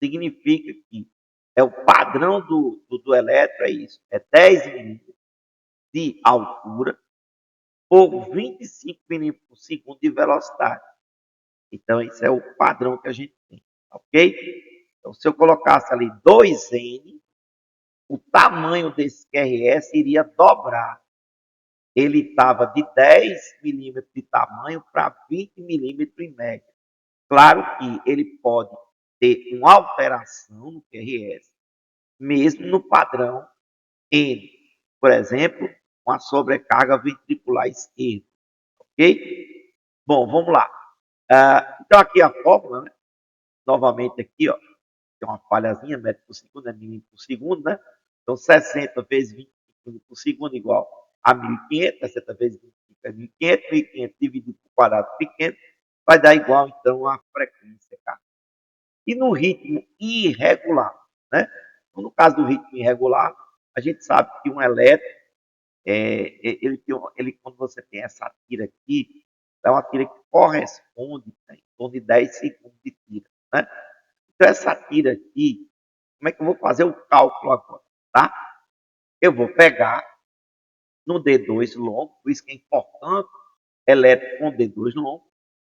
Speaker 1: significa que é o padrão do elétron, é isso, é 10 milímetros de altura por 25 milímetros por segundo de velocidade. Então, esse é o padrão que a gente tem, ok? Então, se eu colocasse ali 2N, o tamanho desse QRS iria dobrar. Ele estava de 10 milímetros de tamanho para 20 milímetros em média. Claro que ele pode ter uma alteração no QRS, mesmo no padrão N. Por exemplo, uma sobrecarga ventricular esquerda. Ok? Bom, vamos lá. Então, aqui a fórmula, né? Novamente aqui, ó, tem uma falhazinha, metro por segundo, é milímetro por segundo, né? Então, 60 vezes 25 por segundo igual a 1.500, 60 vezes 25 é 1.500, 1.500 dividido por quadrado pequeno, vai dar igual, então, a frequência, tá? E no ritmo irregular, né? Então, no caso do ritmo irregular, a gente sabe que um elétron, quando você tem essa tira aqui, é uma tira que corresponde, né, em torno de 10 segundos de tira, né? Então, essa tira aqui, como é que eu vou fazer o cálculo agora, tá? Eu vou pegar no D2 longo, por isso que é importante elétrico com D2 longo,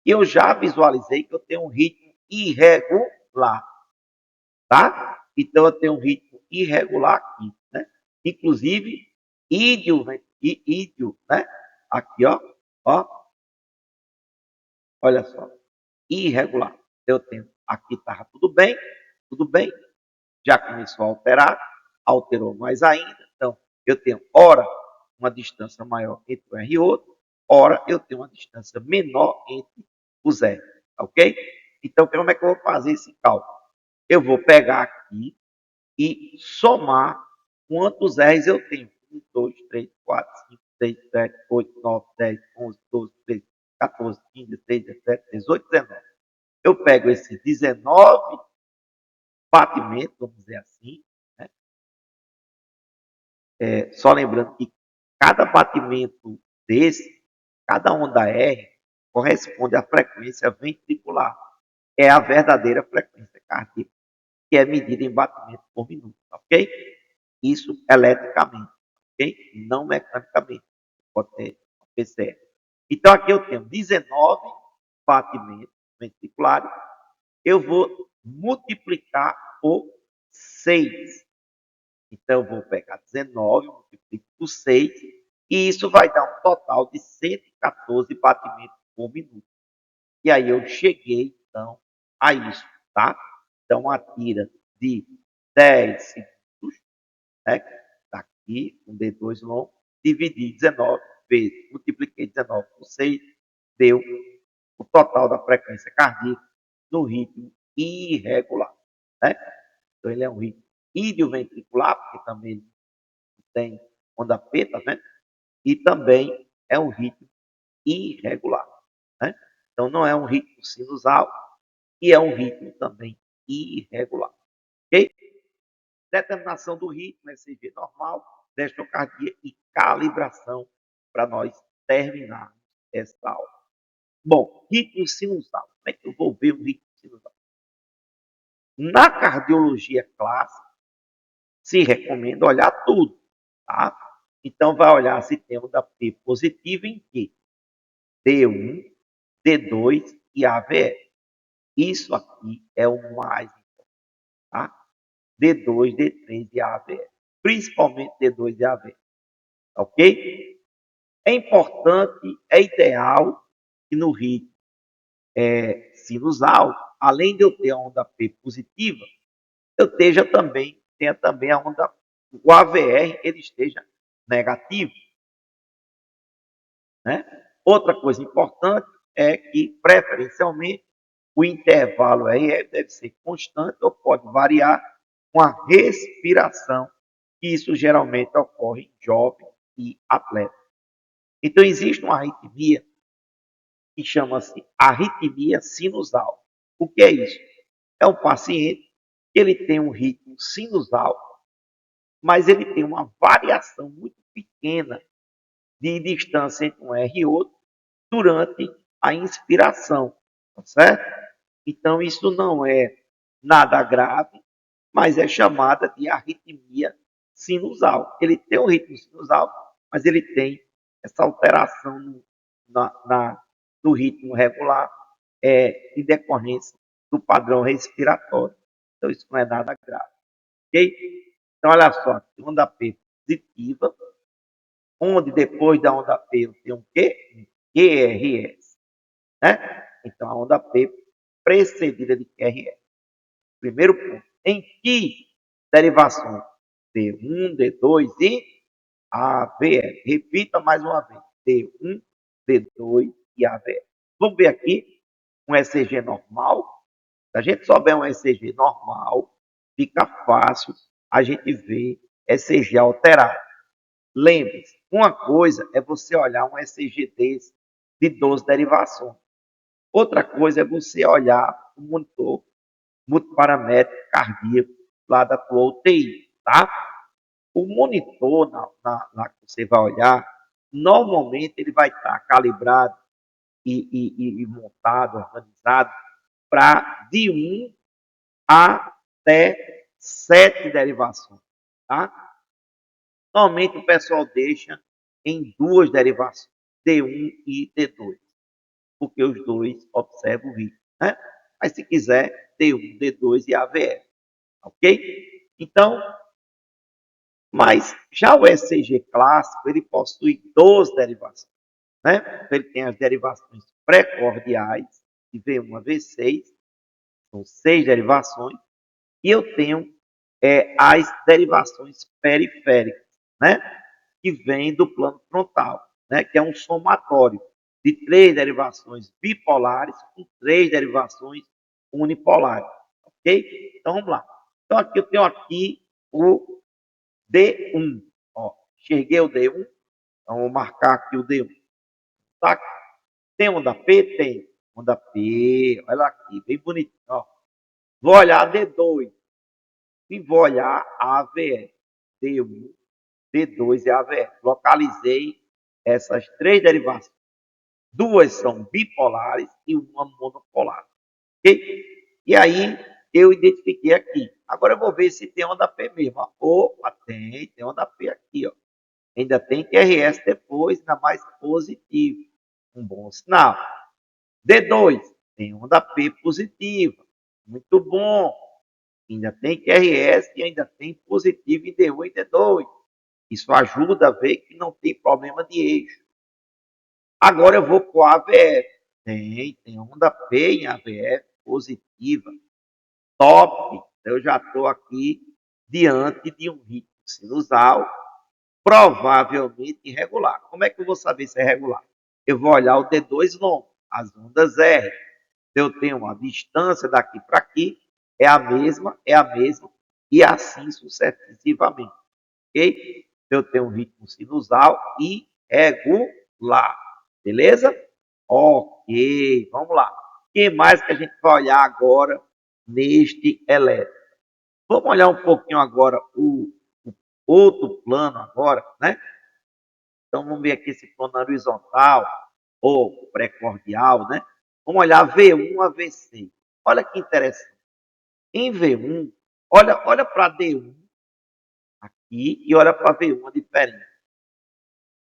Speaker 1: e eu já visualizei que eu tenho um ritmo irregular, tá? Então, eu tenho um ritmo irregular aqui, né? Inclusive, ídio, né? Aqui, ó, olha só, irregular. Eu tenho, aqui estava tudo bem, já começou a alterar, alterou mais ainda. Então, eu tenho, ora, uma distância maior entre o R e o outro, ora, eu tenho uma distância menor entre os R, ok? Então, como é que eu vou fazer esse cálculo? Eu vou pegar aqui e somar quantos R's eu tenho. 1, 2, 3, 4, 5, 6, 7, 8, 9, 10, 11, 12, 13, 14, 15, 16, 17, 18, 19. Eu pego esses 19 batimentos, vamos dizer assim, né? Só lembrando que cada batimento desse, cada onda R, corresponde à frequência ventricular. É a verdadeira frequência cardíaca, que é medida em batimento por minuto, ok? Isso eletricamente, ok? Não mecanicamente. Pode ter PCR. Então, aqui eu tenho 19 batimentos ventriculares. Eu vou multiplicar por 6. Então, eu vou pegar 19, multiplico por 6, e isso vai dar um total de 114 batimentos por minuto. E aí eu cheguei, então, a isso, tá? Então, uma tira de 10 segundos, né? Tá aqui, um D2 longo, dividi 19 vezes, multipliquei 19 por 6, deu o total da frequência cardíaca no ritmo irregular, né? Então, ele é um ritmo idioventricular, porque também ele tem onda P, tá vendo? E também é um ritmo irregular, né? Então, não é um ritmo sinusal e é um ritmo também irregular, ok? Determinação do ritmo, ECG normal, dextrocardia e calibração para nós terminarmos esta aula. Bom, ritmo sinusal. Como é que eu vou ver o ritmo sinusal? Na cardiologia clássica, se recomenda olhar tudo, tá? Então, vai olhar se tem onda P positiva em quê? D1, D2 e AVE. Isso aqui é o mais importante, tá? D2, D3 e AVE. Principalmente D2 e AVE. ok? É importante, é ideal que no ritmo sinusal, além de eu ter a onda P positiva, eu tenha também a onda, o AVR, ele esteja negativo, né? Outra coisa importante é que, preferencialmente, o intervalo RR deve ser constante ou pode variar com a respiração, que isso geralmente ocorre em jovem e atleta. Então, existe uma arritmia que chama-se arritmia sinusal. O que é isso? É um paciente que ele tem um ritmo sinusal, mas ele tem uma variação muito pequena de distância entre um R e outro durante a inspiração, tá certo? Então, isso não é nada grave, mas é chamada de arritmia sinusal. Ele tem um ritmo sinusal, mas ele tem essa alteração no ritmo regular em decorrência do padrão respiratório. Então, isso não é nada grave. Ok? Então, olha só, onda P positiva, onde depois da onda P eu tenho o quê? QRS. Né? Então, a onda P precedida de QRS. Primeiro ponto. Em que derivações? D1, D2 e AVR. Repita mais uma vez. D1, D2 e AVR. Vamos ver aqui um ECG normal. Se a gente souber um ECG normal, fica fácil a gente ver ECG alterado. Lembre-se, uma coisa é você olhar um ECG desse de 12 derivações. Outra coisa é você olhar o monitor multiparamétrico cardíaco lá da tua UTI, tá? O monitor lá que você vai olhar, normalmente ele vai estar calibrado e montado, organizado para de 1 até 7 derivações, tá? Normalmente o pessoal deixa em duas derivações, D1 e D2, porque os dois observam o ritmo, né? Mas se quiser, D1, D2 e AVR, ok? Então, mas já o ECG clássico, ele possui 12 derivações, né? Então, ele tem as derivações pré-cordiais, de V1 a V6, são 6 derivações, e eu tenho as derivações periféricas, né? Que vem do plano frontal, né? Que é um somatório de 3 derivações bipolares com 3 derivações unipolares, ok? Então, vamos lá. Então, aqui eu tenho aqui o D1, ó, enxerguei o D1, então vou marcar aqui o D1, tá? Tem onda P? Tem. Onda P, olha aqui, bem bonitinho, ó. Vou olhar D2 e vou olhar a AVE. D1, D2 e AVE. Localizei essas 3 derivações. 2 são bipolares e uma monopolar. Ok? E aí, eu identifiquei aqui. Agora eu vou ver se tem onda P mesmo. Opa, tem onda P aqui, ó. Ainda tem QRS depois, ainda mais positivo. Um bom sinal. D2, tem onda P positiva. Muito bom. Ainda tem QRS e ainda tem positivo em D1 e D2. Isso ajuda a ver que não tem problema de eixo. Agora eu vou para o AVF. Tem onda P em AVF positiva. Top. Eu já estou aqui diante de um ritmo sinusal provavelmente irregular. Como é que eu vou saber se é regular? Eu vou olhar o D2 longo, as ondas R. Eu tenho uma distância daqui para aqui, é a mesma, e assim sucessivamente. Ok? Eu tenho um ritmo sinusal irregular. Beleza? Ok, vamos lá. O que mais que a gente vai olhar agora neste elétrico? Vamos olhar um pouquinho agora o outro plano agora, né? Então vamos ver aqui esse plano horizontal ou pré-cordial, né? Vamos olhar V1 a V6. Olha que interessante. Em V1, olha para D1 aqui e olha para V1 a diferença.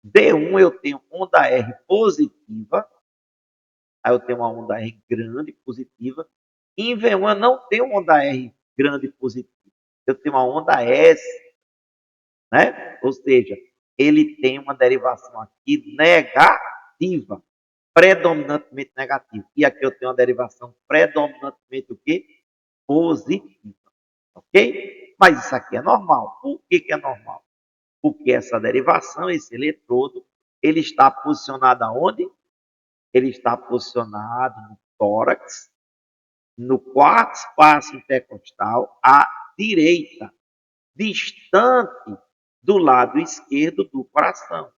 Speaker 1: D1 eu tenho onda R positiva, aí eu tenho uma onda R grande positiva. Em V1 eu não tenho onda R grande positiva, eu tenho uma onda S, né? Ou seja, ele tem uma derivação aqui negativa, predominantemente negativa. E aqui eu tenho uma derivação predominantemente o quê? Positiva. Ok? Mas isso aqui é normal. Por que é normal? Porque essa derivação, esse eletrodo, ele está posicionado aonde? Ele está posicionado no tórax, no quarto espaço intercostal, à direita, distante do lado esquerdo do coração.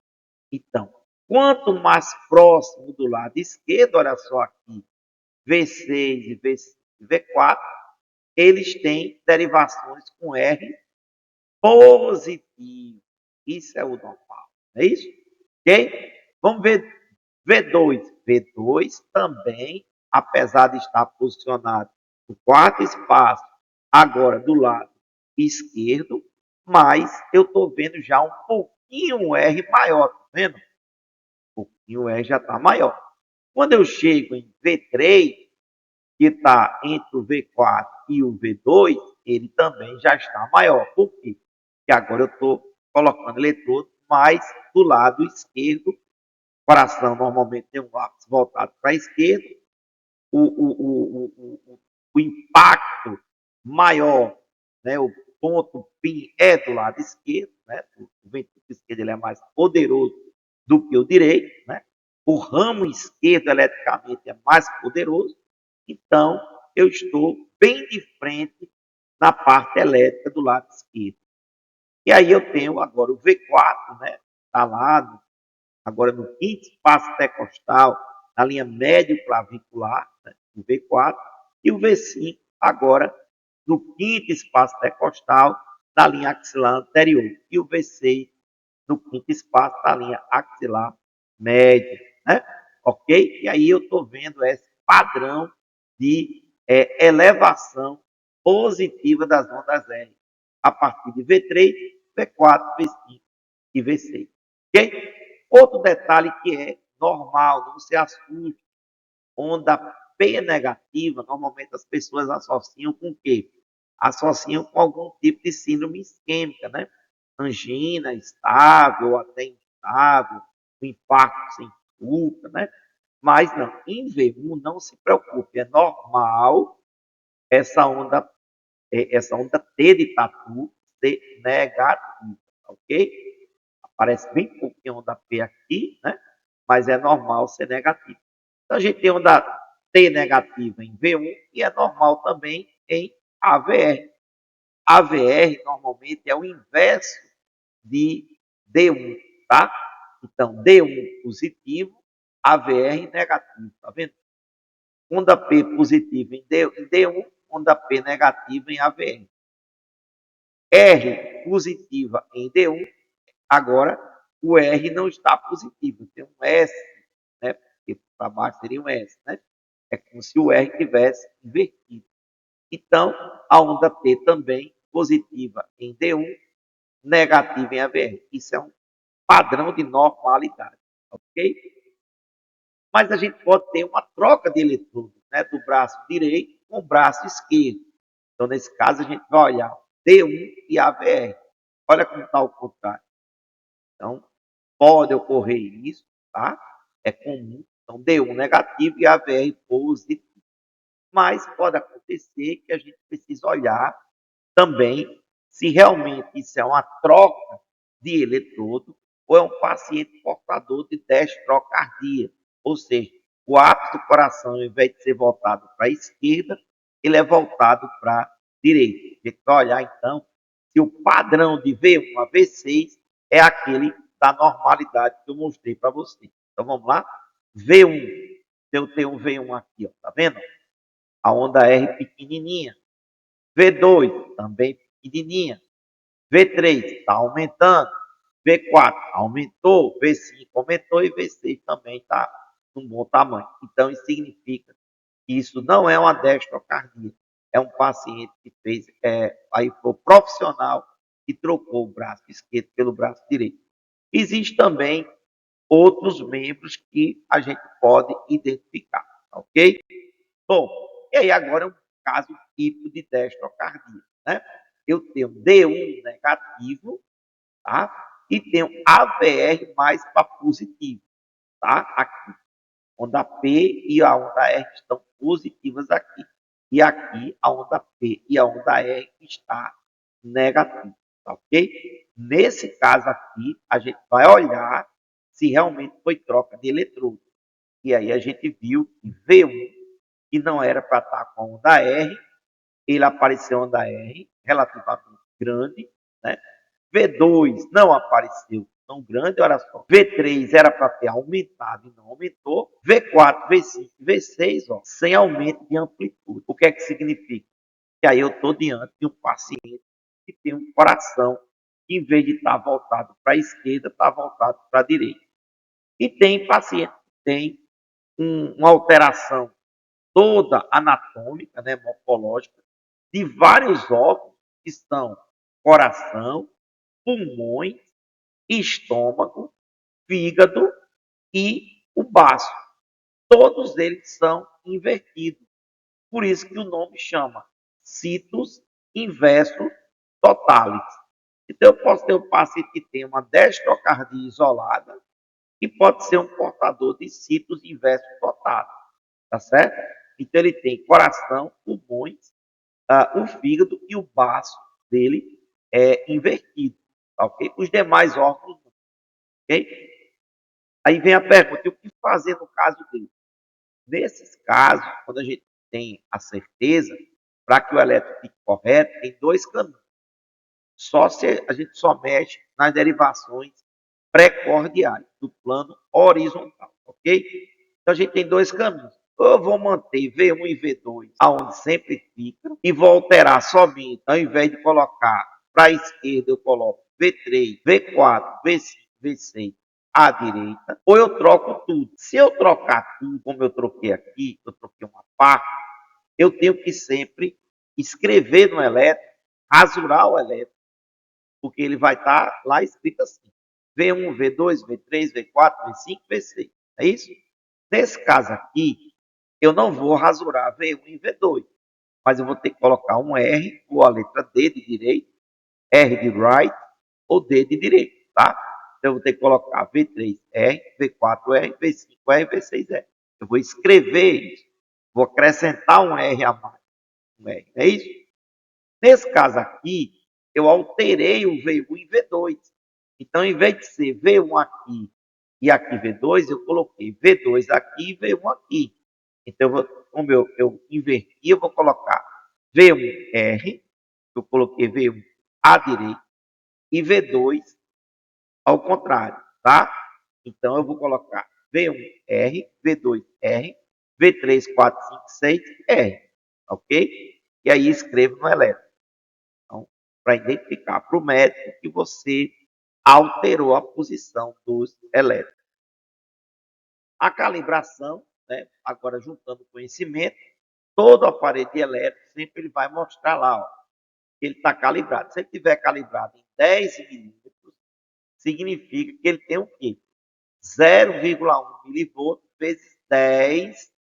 Speaker 1: Então, quanto mais próximo do lado esquerdo, olha só aqui, V6 e V4, eles têm derivações com R positivo. Isso é o normal, não é isso? Ok? Vamos ver V2. V2 também, apesar de estar posicionado no quarto espaço, agora do lado esquerdo, mas eu estou vendo já um pouquinho R maior, tá vendo? Um pouquinho R já está maior. Quando eu chego em V3, que está entre o V4 e o V2, ele também já está maior. Por quê? Porque agora eu estou colocando eletrodo mais do lado esquerdo. O coração normalmente tem um ápice voltado para a esquerda. O impacto maior, né, o ponto PIN é do lado esquerdo, né? O ventrículo esquerdo ele é mais poderoso do que o direito, né? O ramo esquerdo eletricamente é mais poderoso, então eu estou bem de frente na parte elétrica do lado esquerdo. E aí eu tenho agora o V4, né? Está lá, agora no quinto espaço intercostal, na linha médio clavicular, né? O V4, e o V5 agora no quinto espaço intercostal, na linha axilar anterior, e o V6 no quinto espaço da linha axilar média, né? Ok? E aí eu estou vendo esse padrão de elevação positiva das ondas R, a partir de V3, V4, V5 e V6. Ok? Outro detalhe que é normal, não se assuste, onda P negativa, normalmente as pessoas associam com o quê? Associam com algum tipo de síndrome isquêmica, né? Angina estável, até instável, um infarto sem culpa, né? Mas não, em V1 não se preocupe, é normal essa onda, essa onda T de tatu ser negativa, ok? Aparece bem pouquinho onda P aqui, né? Mas é normal ser negativo. Então a gente tem onda T negativa em V1 e é normal também em AVR. AVR normalmente é o inverso de D1, tá? Então, D1 positivo, AVR negativo, tá vendo? Onda P positiva em D1, onda P negativa em AVR. R positiva em D1, agora o R não está positivo, tem um S, né? Porque para baixo seria um S, né? É como se o R tivesse invertido. Então, a onda T também positiva em D1, negativa em AVR. Isso é um padrão de normalidade, ok? Mas a gente pode ter uma troca de eletrodos, né, do braço direito com o braço esquerdo. Então, nesse caso, a gente vai olhar D1 e AVR. Olha como está o contrário. Então, pode ocorrer isso, tá? É comum. Então, D1 negativo e AVR positivo. Mas pode acontecer que a gente precise olhar também se realmente isso é uma troca de eletrodo ou é um paciente portador de destrocardia. Ou seja, o ápice do coração, ao invés de ser voltado para a esquerda, ele é voltado para a direita. A gente vai olhar, então, se o padrão de V1 a V6 é aquele da normalidade que eu mostrei para você. Então, vamos lá? V1, eu tenho um V1 aqui, ó, tá vendo? A onda R pequenininha. V2, também pequenininha. V3 está aumentando. V4 aumentou. V5 aumentou. E V6 também está com um bom tamanho. Então, isso significa que isso não é uma destrocardia. É um paciente que fez, aí foi o profissional que trocou o braço esquerdo pelo braço direito. Existem também outros membros que a gente pode identificar, ok? Bom, e aí agora é um caso típico de destrocardia, né? Eu tenho D1 negativo, tá? e tenho AVR mais para positivo, tá? Aqui. Onda P e a onda R estão positivas aqui. E aqui a onda P e a onda R está negativa, tá ok? Nesse caso aqui, a gente vai olhar se realmente foi troca de eletrodo. E aí a gente viu que V1, que não era para estar com a onda R, ele apareceu onda R, relativamente grande, né? V2 não apareceu tão grande, olha só. V3 era para ter aumentado e não aumentou. V4, V5, V6, ó, sem aumento de amplitude. O que é que significa? Que aí eu estou diante de um paciente que tem um coração que, em vez de estar voltado para a esquerda, está voltado para a direita. E tem paciente que tem uma alteração toda anatômica, né, morfológica, de vários órgãos que são coração, pulmões, estômago, fígado e o baço. Todos eles são invertidos. Por isso que o nome chama situs inversus totalis. Então, eu posso ter um paciente que tem uma dextrocardia isolada e pode ser um portador de situs inversus totalis, tá certo? Então, ele tem coração, pulmões, o fígado e o baço dele é invertido, tá ok? Os demais órgãos, ok? Aí vem a pergunta, e o que fazer no caso dele? Nesses casos, quando a gente tem a certeza, para que o elétron fique correto, tem dois caminhos. Só se a gente só mexe nas derivações pré-cordiais, do plano horizontal, ok? Então a gente tem dois caminhos. Ou eu vou manter V1 e V2 aonde sempre fica e vou alterar somente, ao invés de colocar para a esquerda, eu coloco V3, V4, V5, V6 à direita, ou eu troco tudo. Se eu trocar tudo, como eu troquei aqui, eu troquei uma parte, eu tenho que sempre escrever no elétrico, rasurar o elétrico, porque ele vai estar lá escrito assim: V1, V2, V3, V4, V5, V6. É isso? Nesse caso aqui, eu não vou rasurar V1 e V2, mas eu vou ter que colocar um R ou a letra D de direito, R de right ou D de direito, tá? Então eu vou ter que colocar V3R, V4R, V5R, V6R. Eu vou escrever isso. Vou acrescentar um R a mais. Um R, é isso? Nesse caso aqui, eu alterei o V1 em V2. Então, em vez de ser V1 aqui e aqui V2, eu coloquei V2 aqui e V1 aqui. Então, como eu inverti, eu vou colocar V1R, eu coloquei V1 à direita, e V2 ao contrário, tá? Então, eu vou colocar V1R, V2R, V3, 4, 5, 6, R, ok? E aí escrevo no elétrico. Então, para identificar para o médico que você alterou a posição dos elétrons. A calibração, né, agora juntando conhecimento, todo aparelho elétrico sempre ele vai mostrar lá, ó, que ele está calibrado. Se ele estiver calibrado em 10 milímetros, significa que ele tem o quê? 0,1 milivolts vezes 10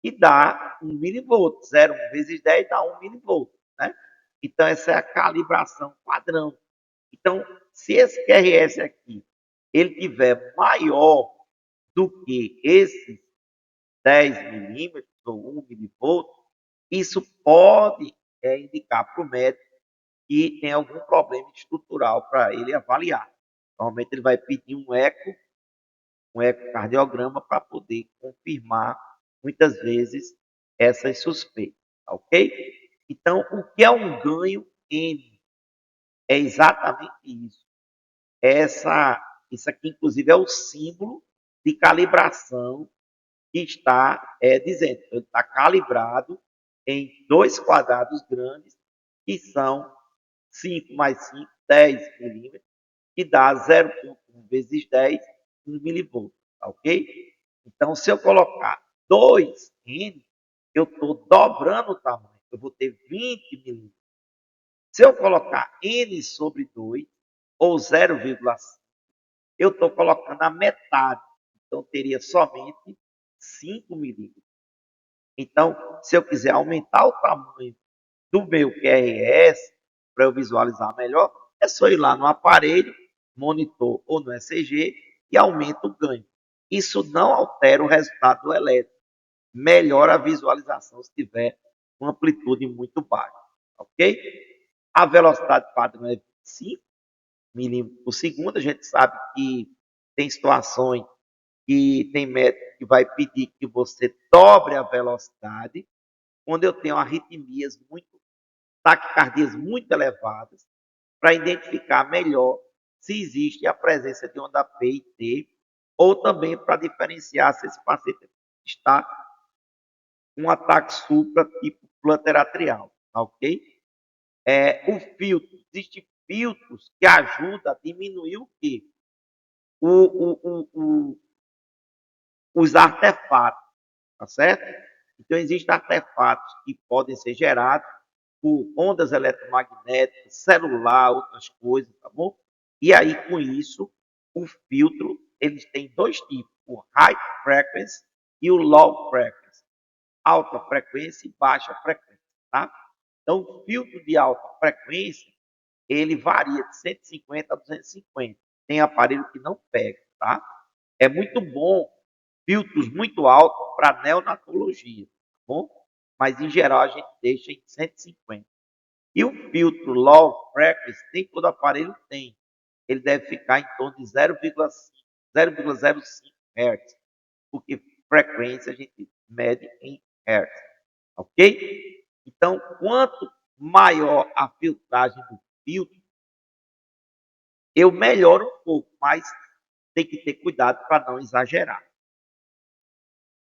Speaker 1: e dá 1 milivolt. 0,1 vezes 10 dá 1 milivolt, né? Então, essa é a calibração padrão. Então, se esse QRS aqui ele tiver maior do que esses 10 milímetros ou 1 milivolt, isso pode indicar para o médico que tem algum problema estrutural para ele avaliar. Normalmente ele vai pedir um ecocardiograma para poder confirmar, muitas vezes, essas suspeitas, ok? Então, o que é um ganho N? É exatamente isso. Isso aqui, inclusive, é o símbolo de calibração que está dizendo. Ele está calibrado em dois quadrados grandes, que são 5 mais 5, 10 milímetros, que dá 0,1 vezes 10, 1 milivolt, tá ok? Então, se eu colocar 2N, eu estou dobrando o tamanho. Eu vou ter 20 milímetros. Se eu colocar N sobre 2, ou 0,5, eu estou colocando a metade. Então, teria somente 5 milímetros. Então, se eu quiser aumentar o tamanho do meu QRS, para eu visualizar melhor, é só ir lá no aparelho monitor ou no ECG e aumenta o ganho. Isso não altera o resultado do eletro, melhora a visualização se tiver uma amplitude muito baixa, ok? A velocidade padrão é 25 milímetros por segundo. A gente sabe que tem situações que tem médico que vai pedir que você dobre a velocidade. Quando eu tenho arritmias taquicardias muito elevadas, para identificar melhor se existe a presença de onda P e T, ou também para diferenciar se esse paciente está com um ataque supra tipo plateratrial, tá ok? O filtro, existem filtros que ajudam a diminuir o quê? Os artefatos, tá certo? Então, existem artefatos que podem ser gerados por ondas eletromagnéticas, celular, outras coisas, tá bom? E aí, com isso, o filtro, eles têm dois tipos, o high frequency e o low frequency. Alta frequência e baixa frequência, tá? Então, o filtro de alta frequência, ele varia de 150 a 250. Tem aparelho que não pega, tá? É muito bom filtros muito altos para neonatologia, tá bom? Mas, em geral, a gente deixa em 150. E o filtro low frequency, nem todo aparelho tem. Ele deve ficar em torno de 0,05 Hz, porque frequência a gente mede em Hz, ok? Então, quanto maior a filtragem do filtro, eu melhoro um pouco, mas tem que ter cuidado para não exagerar,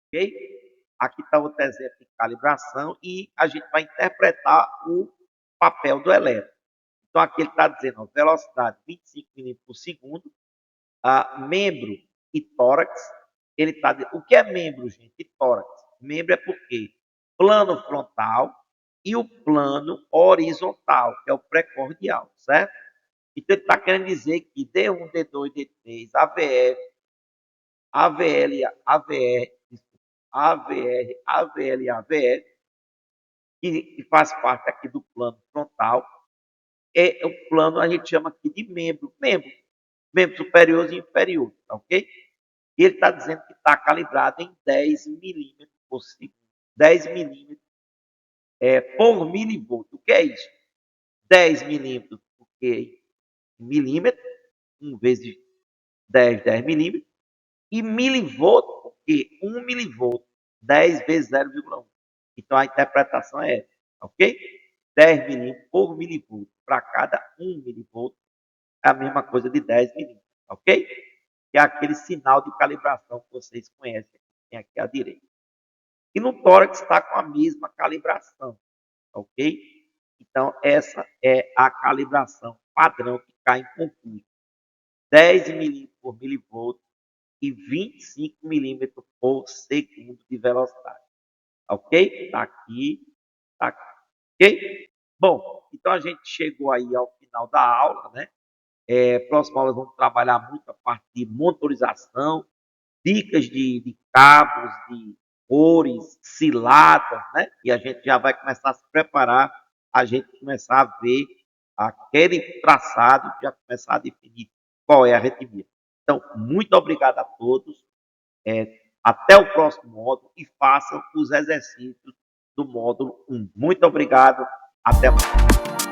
Speaker 1: ok? Aqui está outro exemplo de calibração e a gente vai interpretar o papel do elétrico. Então, aqui ele está dizendo, ó, velocidade 25 milímetros por segundo, membro e tórax. Ele está dizendo, o que é membro, gente? E tórax. Membro é porque plano frontal e o plano horizontal, que é o precordial, certo? Então, ele está querendo dizer que D1, D2, D3, AVF, AVL, AVR, AVR, AVL e AVF, que faz parte aqui do plano frontal, é o plano, a gente chama aqui de membro superior e inferior, tá ok? E ele está dizendo que está calibrado em 10 milímetros por segundo. 10 milímetros por milivolt. O que é isso? 10 milímetros, porque milímetro, 1 vezes 10 milímetros. E milivolt, porque 1 milivolt, 10 vezes 0,1. Então a interpretação é essa, ok? 10 milímetros por milivolt. Para cada 1 milivolt, é a mesma coisa de 10 milímetros, ok? Que é aquele sinal de calibração que vocês conhecem, tem aqui à direita. E no tórax está com a mesma calibração, ok? Então, essa é a calibração padrão que cai em concurso. 10 milímetros por milivolt e 25 milímetros por segundo de velocidade. Ok? Está aqui, está aqui. Ok? Bom, então a gente chegou aí ao final da aula, né? Próxima aula vamos trabalhar muito a parte de motorização, dicas de cabos, de cores, ciladas, né? E a gente já vai começar a se preparar, a gente começar a ver aquele traçado, já começar a definir qual é a arritmia. Então, muito obrigado a todos. Até o próximo módulo e façam os exercícios do módulo 1. Muito obrigado. Até mais.